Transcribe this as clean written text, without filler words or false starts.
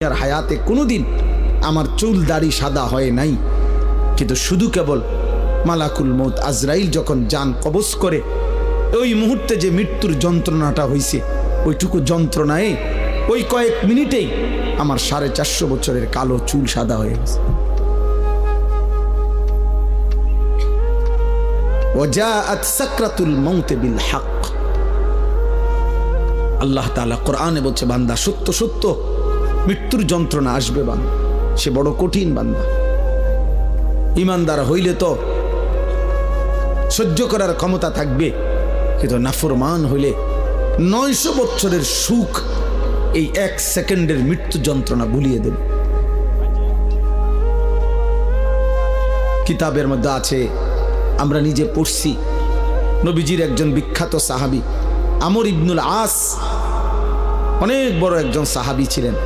আর হায়াতে কোনোদিন আমার চুল দাড়ি সাদা হয় নাই, কিন্তু শুধু কেবল মালাকুল মউত আজরাইল যখন জান কবজ করে ওই মুহূর্তে যে মৃত্যুর যন্ত্রণাটা হয়েছে, ওইটুকু যন্ত্রণায় ওই কয়েক মিনিটেই আমার 450 বছরের কালো চুল সাদা হয়ে গেছে। ওয়াজাআত সাকরাতুল মাউত বিল হক। আল্লাহ তাআলা কোরআনে বলছে, বান্দা সত্য সত্য মৃত্যুর যন্ত্রণা আসবে, বান্দা সে বড় কঠিন বান্দা। ঈমানদার হইলে তো সহ্য করার ক্ষমতা থাকবে, কিন্তু নাফরমান হইলে 900 বছরের সুখ এই 1 সেকেন্ডের মৃত্যু যন্ত্রণা ভুলিয়ে দেবে। কিতাবের মধ্যে আছে, আমরা নিজে পড়ছি, নবীজির একজন বিখ্যাত সাহাবী আমর ইবনুল আস, অনেক বড় একজন সাহাবী ছিলেন।